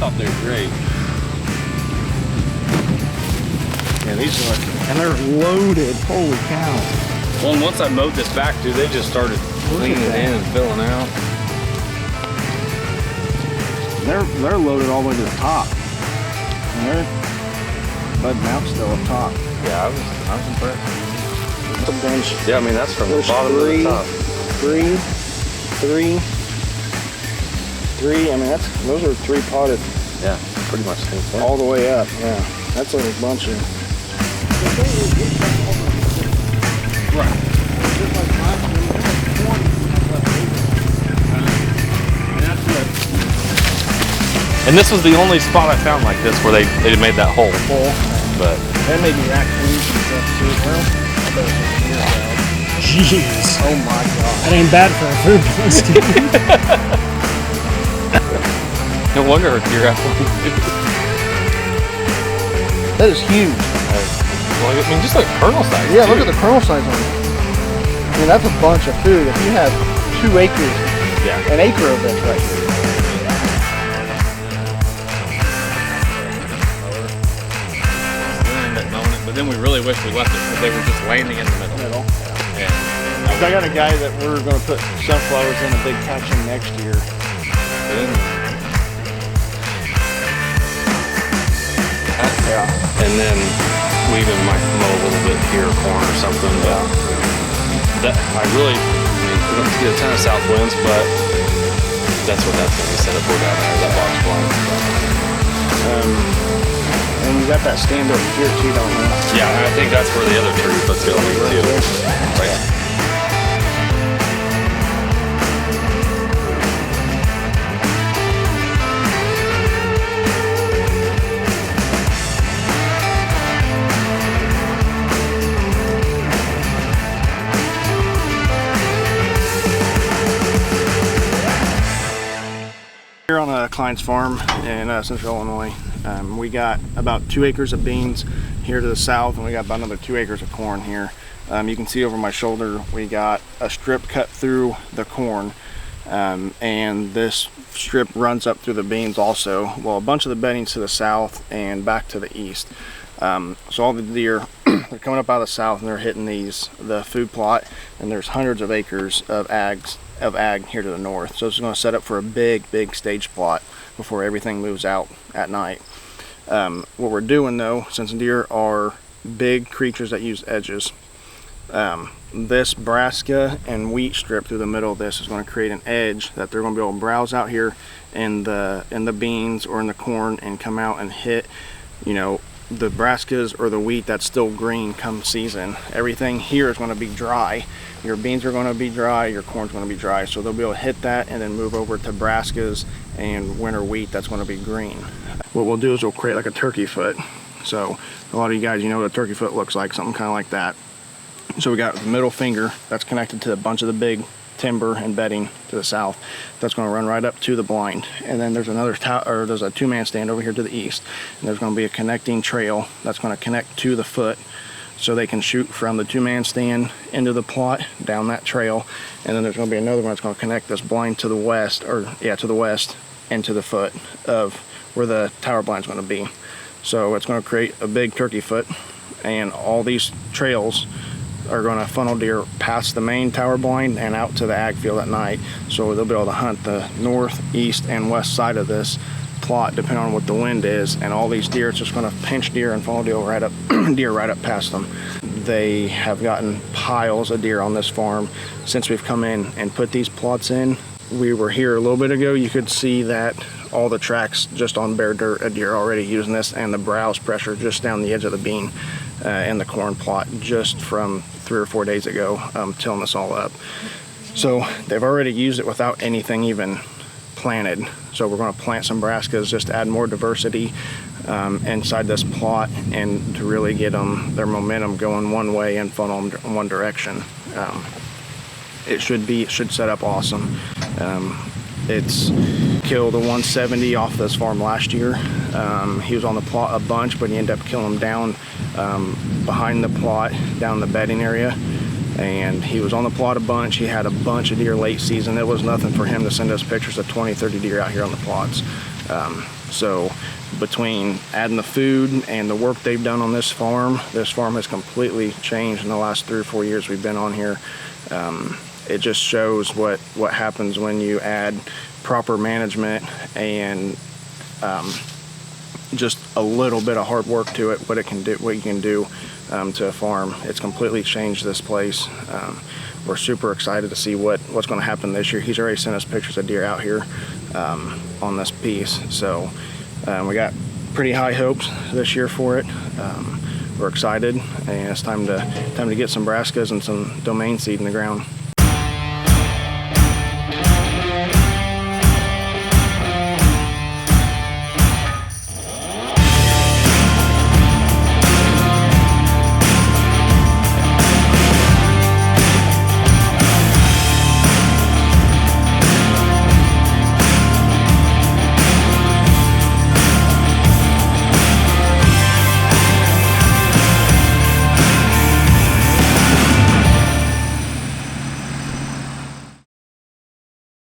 thought they were great. Yeah, these are, and they're loaded. Holy cow! Well, and once I mowed this back, dude, they just started cleaning it in and filling out. They're loaded all the way to the top. And they're bud mount still up top. Yeah, I was impressed. The bench. Yeah, I mean that's from the bottom to the top. Three. I mean those are 3 potted. Yeah, pretty much the same thing. All the way up. Yeah, that's a bunch of. Right. And this was the only spot I found like this where they made that hole. But that may be raccoons and stuff too. Well, I better take care of that. Jeez. Oh my god. That ain't bad for a food place, dude. no wonder you're out. That is huge. Well, I mean, just like kernel size. Yeah, too. look at the kernel size on it. I mean, that's a bunch of food. If you have 2 acres, yeah, an acre of this right here. But then we really wish we left it because they were just landing in the middle. Yeah. I got a guy that we're going to put sunflowers in a big patch in next year. Yeah. And then we even might mow a little bit here, corn or something. But that we don't get a ton of south winds, but that's what that's going to be set up for down there, that box blind. And we got that stand over here too, don't we? Yeah, I think that's where the other tree puts it on too. Right. Here on Klein's farm in Central Illinois, we got about 2 acres of beans here to the south, and we got about another 2 acres of corn here. You can see over my shoulder we got a strip cut through the corn, and this strip runs up through the beans also. Well, a bunch of the bedding's to the south and back to the east. So all the deer, they're coming up out of the south and they're hitting the food plot, and there's hundreds of acres of ag here to the north. So it's going to set up for a big stage plot before everything moves out at night. What we're doing though, since deer are big creatures that use edges, this brassica and wheat strip through the middle of this is going to create an edge that they're going to be able to browse out here in the beans or in the corn and come out and hit, you know, the brassicas or the wheat that's still green come season. Everything here is going to be dry. Your beans are going to be dry, your corn's going to be dry, so they'll be able to hit that and then move over to brassicas and winter wheat that's going to be green. What we'll do is we'll create like a turkey foot. So a lot of you guys, you know what a turkey foot looks like, something kind of like that. So we got the middle finger that's connected to a bunch of the big timber and bedding to the south. That's going to run right up to the blind, and then there's there's a 2-man stand over here to the east, and there's going to be a connecting trail that's going to connect to the foot, so they can shoot from the 2-man stand into the plot down that trail. And then there's going to be another one that's going to connect this blind to the west, to the west and to the foot of where the tower blind's going to be. So it's going to create a big turkey foot, and all these trails are going to funnel deer past the main tower blind and out to the ag field at night. So they'll be able to hunt the north, east, and west side of this plot depending on what the wind is, and all these deer, it's just going to pinch deer and funnel deer right up past them. They have gotten piles of deer on this farm since we've come in and put these plots in. We were here a little bit ago. You could see that all the tracks just on bare dirt, a deer already using this, and the browse pressure just down the edge of the bean and the corn plot just from 3 or 4 days ago, tilling this all up. So they've already used it without anything even planted. So we're going to plant some brassicas just to add more diversity inside this plot and to really get their momentum going one way and funnel them in one direction. It should set up awesome. It's killed a 170 off this farm last year. He was on the plot a bunch, but he ended up killing him down behind the plot, down the bedding area. And he was on the plot a bunch. He had a bunch of deer late season. It was nothing for him to send us pictures of 20, 30 deer out here on the plots. So between adding the food and the work they've done on this farm has completely changed in the last 3 or 4 years we've been on here. It just shows what happens when you add proper management and just a little bit of hard work to it, what you can do to a farm. It's completely changed this place. We're super excited to see what's going to happen this year. He's already sent us pictures of deer out here on this piece, so we got pretty high hopes this year for it. We're excited, and it's time to get some brassicas and some domain seed in the ground.